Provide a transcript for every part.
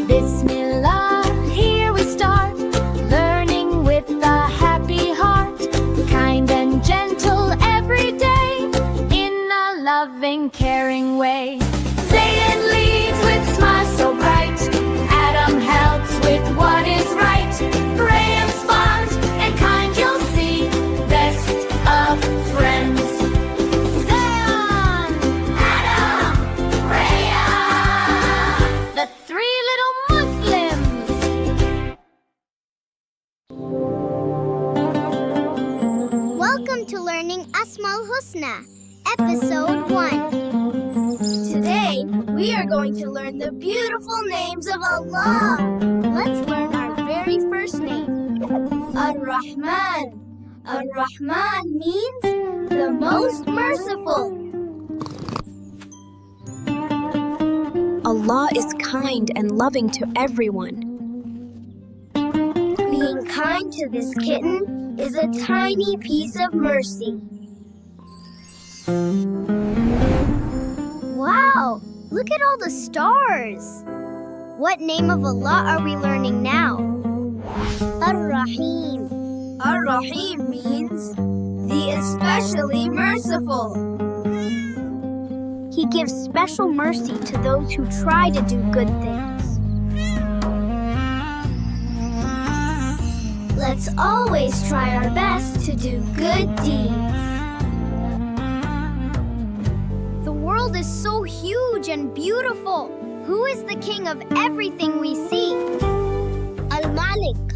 Bismillah, here we start, learning with a happy heart, kind and gentle every day, in a loving, caring way. Zayd leads with smiles so bright, Adam helps with what is right, Rayyan's fond and kind, you'll see, best of friends. Zayn, Adam, Rayyan, the three little Muslims. Welcome to Learning Asmaul Husna, Episode 1. Today, we are going to learn the beautiful names of Allah. Let's learn our very first name, Ar-Rahman. Ar-Rahman means the most merciful. Allah is kind and loving to everyone. Being kind to this kitten is a tiny piece of mercy. Wow! Look at all the stars! What name of Allah are we learning now? Ar-Rahim. Ar-Rahim means the especially merciful. He gives special mercy to those who try to do good things. Let's always try our best to do good deeds. The world is so huge and beautiful. Who is the king of everything we see? Al-Malik.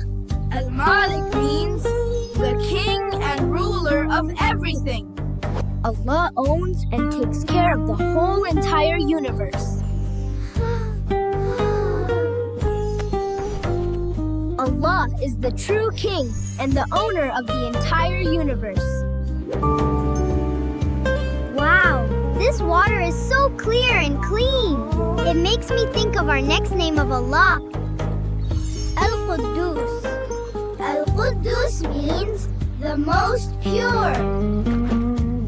Al-Malik means the king and ruler of everything. Allah owns and takes care of the whole entire universe. Allah is the true king and the owner of the entire universe. Wow, this water is so clear and clean. It makes me think of our next name of Allah, Al-Quddus. Al-Quddus means the most pure.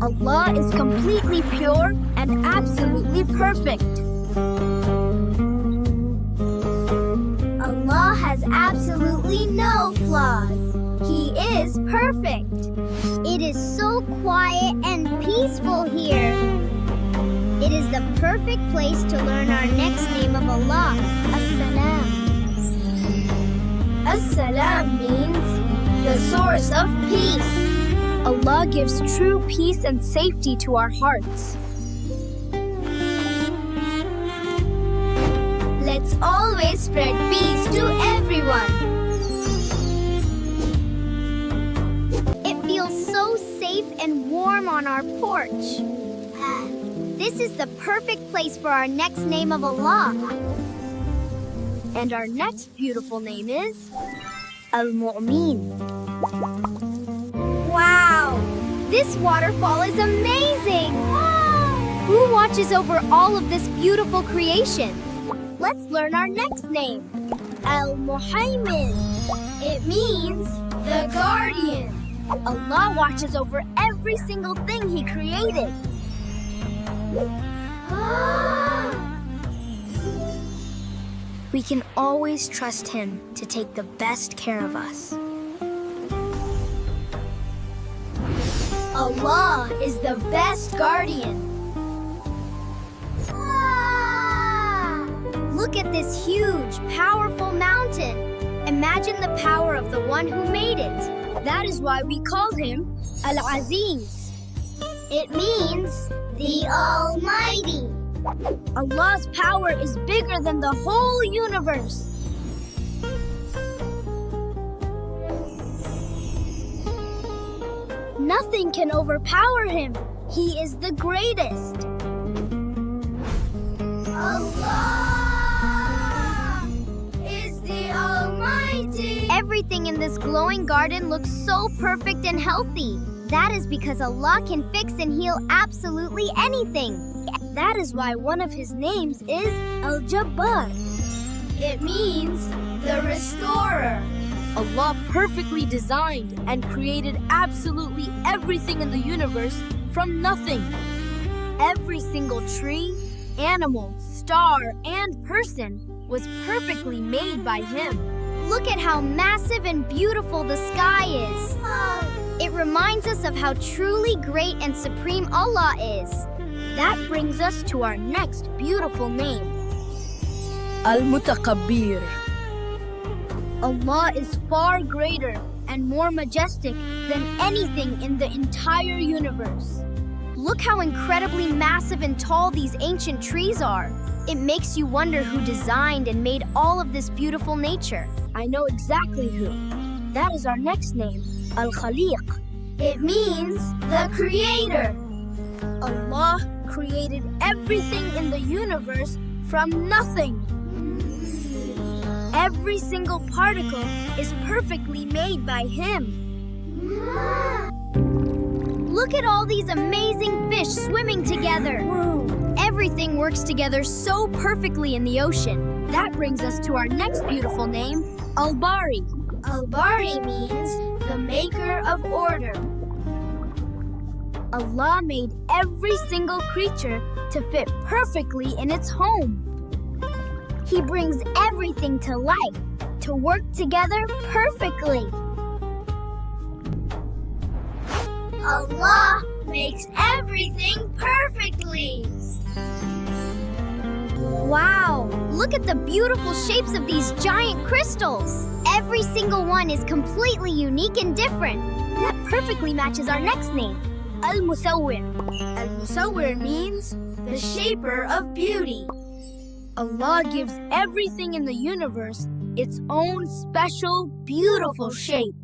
Allah is completely pure and absolutely perfect. Allah has absolutely no flaws. He is perfect. It is so quiet and peaceful here. It is the perfect place to learn our next name of Allah, As-Salam. As-Salam means the source of peace. Allah gives true peace and safety to our hearts. Let's always spread peace to everyone. It feels so safe and warm on our porch. This is the perfect place for our next name of Allah. And our next beautiful name is Al-Mu'min. Wow! This waterfall is amazing! Who watches over all of this beautiful creation? Let's learn our next name, Al-Muhaymin. It means the guardian. Allah watches over every single thing He created. We can always trust Him to take the best care of us. Allah is the best guardian. Look at this huge, powerful mountain. Imagine the power of the one who made it. That is why we call him Al-Aziz. It means the Almighty. Allah's power is bigger than the whole universe. Nothing can overpower him. He is the greatest. Allah is the Almighty. Everything in this glowing garden looks so perfect and healthy. That is because Allah can fix and heal absolutely anything. That is why one of His names is Al-Jabbar. It means the restorer. Allah perfectly designed and created absolutely everything in the universe from nothing. Every single tree, animal, star, and person was perfectly made by Him. Look at how massive and beautiful the sky is. It reminds us of how truly great and supreme Allah is. That brings us to our next beautiful name. Al-Mutakabbir. Allah is far greater and more majestic than anything in the entire universe. Look how incredibly massive and tall these ancient trees are. It makes you wonder who designed and made all of this beautiful nature. I know exactly who. That is our next name, Al-Khaliq. It means the Creator. Allah created everything in the universe from nothing. Every single particle is perfectly made by Him. Look at all these amazing fish swimming together. Everything works together so perfectly in the ocean. That brings us to our next beautiful name, Al-Bari. Al-Bari means the maker of order. Allah made every single creature to fit perfectly in its home. He brings everything to life, to work together perfectly. Allah makes everything perfectly. Wow, look at the beautiful shapes of these giant crystals. Every single one is completely unique and different. That perfectly matches our next name, Al-Musawwir. Al-Musawwir means the shaper of beauty. Allah gives everything in the universe its own special, beautiful shape.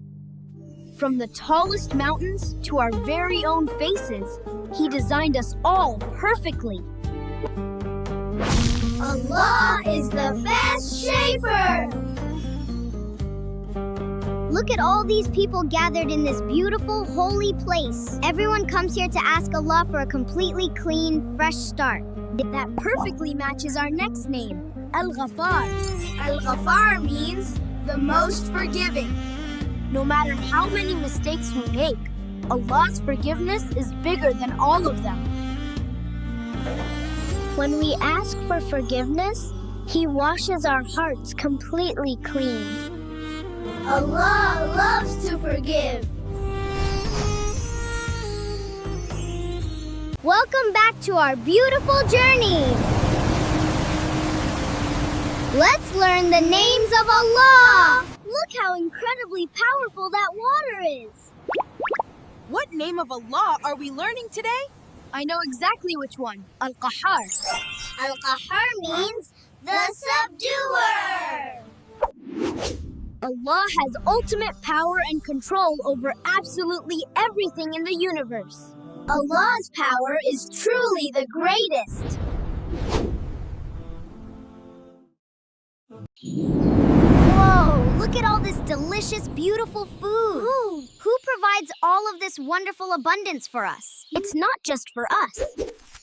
From the tallest mountains to our very own faces, He designed us all perfectly. Allah is the best shaper! Look at all these people gathered in this beautiful, holy place. Everyone comes here to ask Allah for a completely clean, fresh start. That perfectly matches our next name, Al-Ghaffar. Al-Ghaffar means the most forgiving. No matter how many mistakes we make, Allah's forgiveness is bigger than all of them. When we ask for forgiveness, He washes our hearts completely clean. Allah loves to forgive. Welcome back to our beautiful journey. Let's learn the names of Allah. Look how incredibly powerful that water is. What name of Allah are we learning today? I know exactly which one, Al-Qahhar. Al-Qahhar means the subduer. Allah has ultimate power and control over absolutely everything in the universe. Allah's power is truly the greatest. Whoa, look at all this delicious, beautiful food. Who provides all of this wonderful abundance for us? It's not just for us.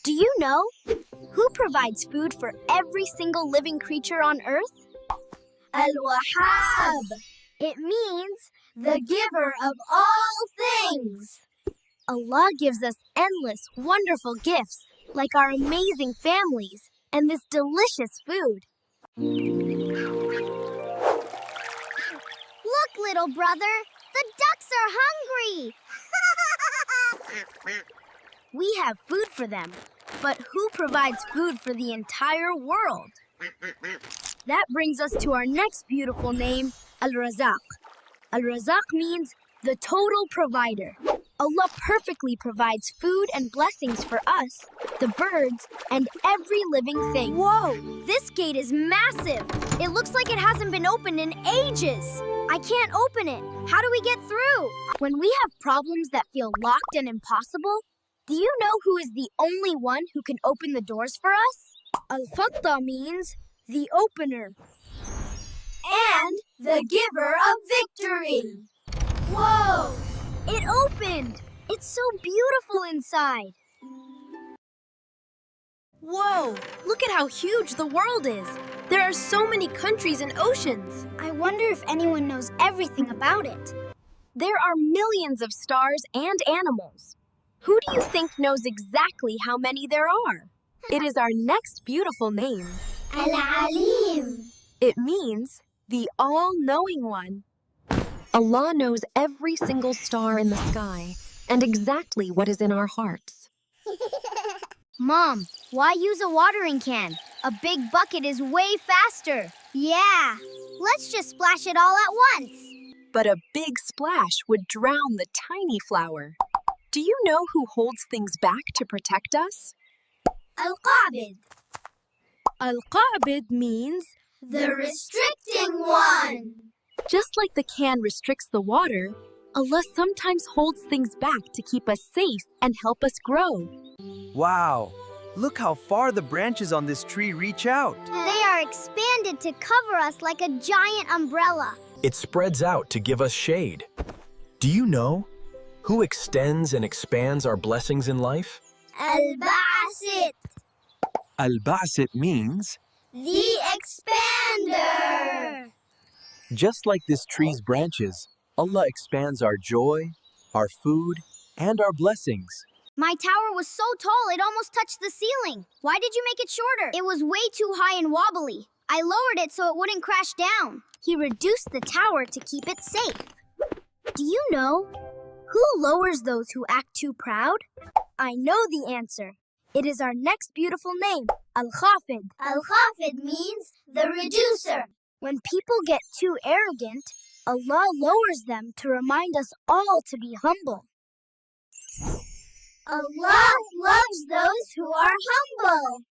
Do you know who provides food for every single living creature on Earth? Al-Wahhab. It means the giver of all things. Allah gives us endless, wonderful gifts, like our amazing families and this delicious food. Look, little brother, the ducks are hungry. We have food for them, but who provides food for the entire world? That brings us to our next beautiful name, Al-Razaq. Al-Razaq means the total provider. Allah perfectly provides food and blessings for us, the birds, and every living thing. Whoa, this gate is massive. It looks like it hasn't been opened in ages. I can't open it. How do we get through? When we have problems that feel locked and impossible, do you know who is the only one who can open the doors for us? Al-Fattah means the opener. And the giver of victory. Whoa! It opened! It's so beautiful inside. Whoa! Look at how huge the world is. There are so many countries and oceans. I wonder if anyone knows everything about it. There are millions of stars and animals. Who do you think knows exactly how many there are? It is our next beautiful name. Al-Alim. It means the all-knowing one. Allah knows every single star in the sky and exactly what is in our hearts. Mom, why use a watering can? A big bucket is way faster. Yeah, let's just splash it all at once. But a big splash would drown the tiny flower. Do you know who holds things back to protect us? Al-Qabid. Al-Qabid means The restricting one. just like the can restricts the water, Allah sometimes holds things back to keep us safe and help us grow. Wow! Look how far the branches on this tree reach out. They are expanded to cover us like a giant umbrella. It spreads out to give us shade. Do you know who extends and expands our blessings in life? Al-Basit, Al-Ba'sit means the expander. Just like this tree's branches, Allah expands our joy, our food, and our blessings. My tower was so tall it almost touched the ceiling. Why did you make it shorter? It was way too high and wobbly. I lowered it so it wouldn't crash down. He reduced the tower to keep it safe. Do you know who lowers those who act too proud? I know the answer. It is our next beautiful name, Al-Khafid. Al-Khafid means the reducer. When people get too arrogant, Allah lowers them to remind us all to be humble. Allah loves those who are humble.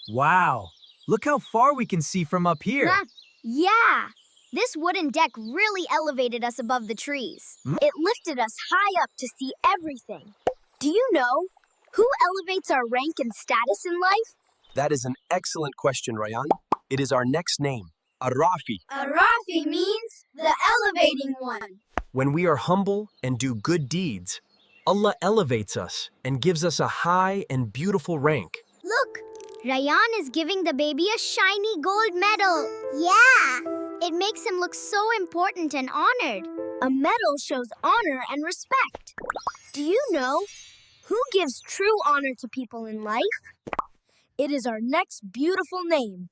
wow! Look how far we can see from up here. Yeah, this wooden deck really elevated us above the trees. It lifted us high up to see everything. Do you know who elevates our rank and status in life? That is an excellent question, Rayyan. It is our next name, Ar-Rafi. Arafi means the elevating one. When we are humble and do good deeds, Allah elevates us and gives us a high and beautiful rank. Look, Rayyan is giving the baby a shiny gold medal. Yeah, it makes him look so important and honored. A medal shows honor and respect. Do you know who gives true honor to people in life? It is our next beautiful name,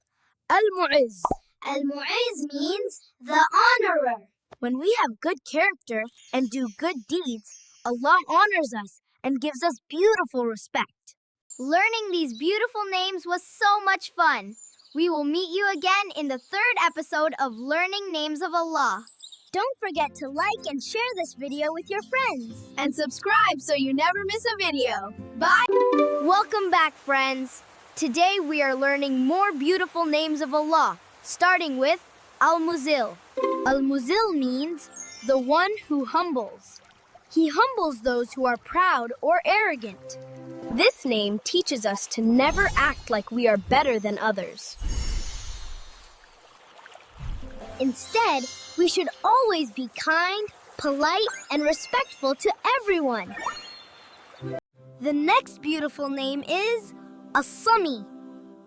Al-Mu'izz. Al-Mu'izz means the honorer. When we have good character and do good deeds, Allah honors us and gives us beautiful respect. Learning these beautiful names was so much fun. We will meet you again in the 3rd episode of Learning Names of Allah. Don't forget to like and share this video with your friends. And subscribe so you never miss a video. Bye! Welcome back, friends. Today we are learning more beautiful names of Allah, starting with Al-Muzil. Al-Muzil means the one who humbles. He humbles those who are proud or arrogant. This name teaches us to never act like we are better than others. Instead, we should always be kind, polite, and respectful to everyone. The next beautiful name is As-Sami.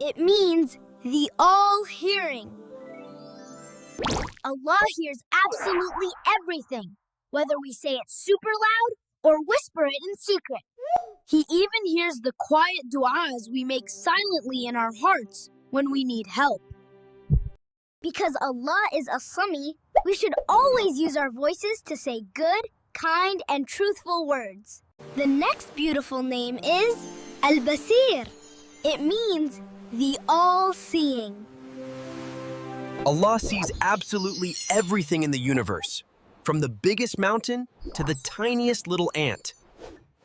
It means the all-hearing. Allah hears absolutely everything, whether we say it super loud or whisper it in secret. He even hears the quiet du'as we make silently in our hearts when we need help. Because Allah is As-Sami, we should always use our voices to say good, kind, and truthful words. The next beautiful name is Al-Basir. It means the all-seeing. Allah sees absolutely everything in the universe, from the biggest mountain to the tiniest little ant.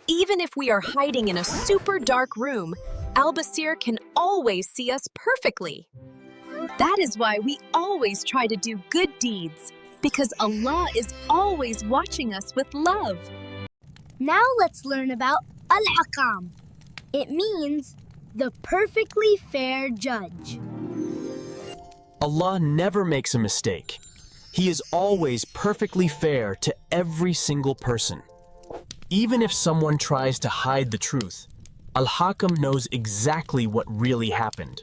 Even if we are hiding in a super dark room, Al-Basir can always see us perfectly. That is why we always try to do good deeds, because Allah is always watching us with love. Now let's learn about Al-Hakam. It means the perfectly fair judge. Allah never makes a mistake. He is always perfectly fair to every single person. Even if someone tries to hide the truth, Al-Hakam knows exactly what really happened.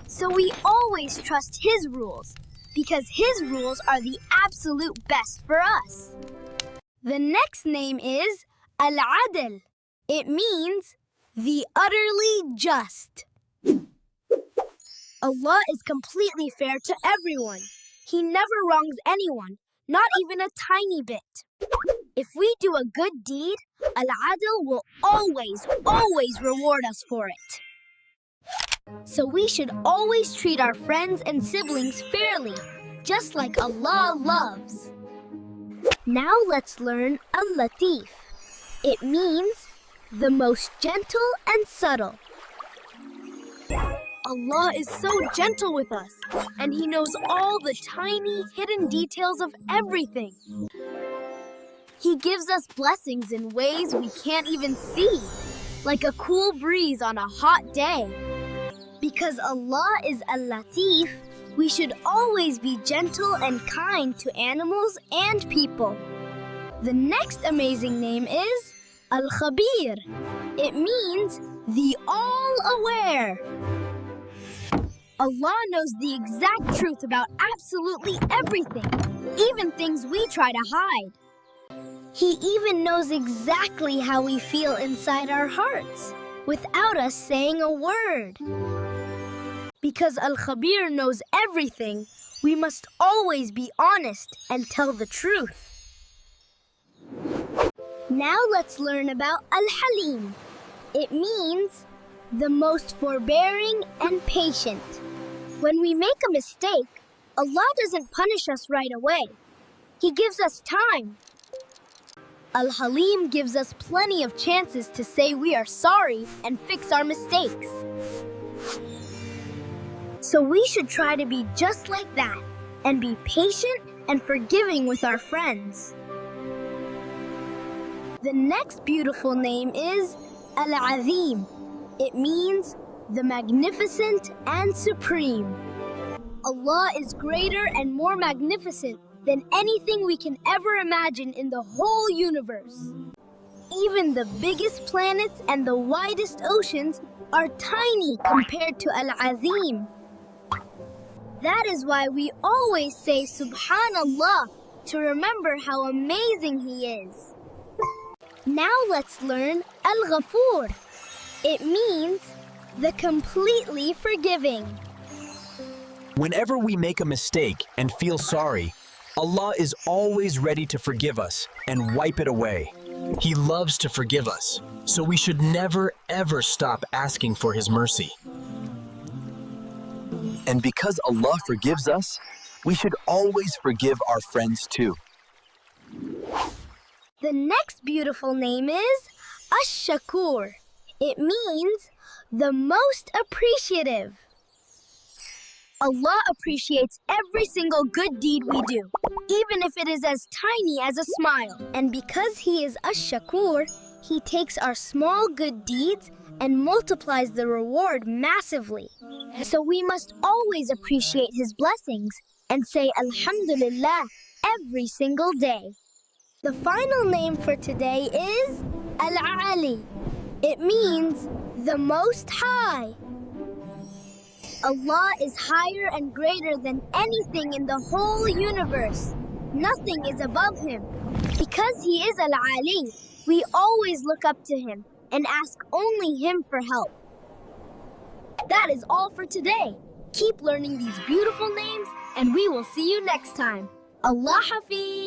So we always trust his rules, because his rules are the absolute best for us. The next name is Al-Adl. It means the utterly just. Allah is completely fair to everyone. He never wrongs anyone, not even a tiny bit. If we do a good deed, Al-Adl will always reward us for it. So we should always treat our friends and siblings fairly, just like Allah loves. Now let's learn Al-Latif. It means the most gentle and subtle. Allah is so gentle with us, and He knows all the tiny, hidden details of everything. He gives us blessings in ways we can't even see, like a cool breeze on a hot day. Because Allah is Al-Latif, we should always be gentle and kind to animals and people. The next amazing name is Al-Khabir. It means the all-aware. Allah knows the exact truth about absolutely everything, even things we try to hide. He even knows exactly how we feel inside our hearts, without us saying a word. Because Al-Khabir knows everything, we must always be honest and tell the truth. Now let's learn about Al-Halim. It means the most forbearing and patient. When we make a mistake, Allah doesn't punish us right away. He gives us time. Al-Halim gives us plenty of chances to say we are sorry and fix our mistakes. So we should try to be just like that and be patient and forgiving with our friends. The next beautiful name is Al-Azim. It means the magnificent and supreme. Allah is greater and more magnificent than anything we can ever imagine in the whole universe. Even the biggest planets and the widest oceans are tiny compared to Al-Azim. That is why we always say Subhanallah to remember how amazing He is. Now let's learn Al-Ghafur. It means the completely forgiving. Whenever we make a mistake and feel sorry, Allah is always ready to forgive us and wipe it away. He loves to forgive us, so we should never ever stop asking for His mercy. And because Allah forgives us, we should always forgive our friends too. The next beautiful name is Ash-Shakur. It means the most appreciative. Allah appreciates every single good deed we do, even if it is as tiny as a smile. And because He is Ash-Shakur, He takes our small good deeds and multiplies the reward massively. So we must always appreciate His blessings and say Alhamdulillah every single day. The final name for today is Al-Ali. It means the Most High. Allah is higher and greater than anything in the whole universe. Nothing is above Him. Because He is Al-Ali, we always look up to Him and ask only Him for help. That is all for today. Keep learning these beautiful names, and we will see you next time. Allah Hafiz!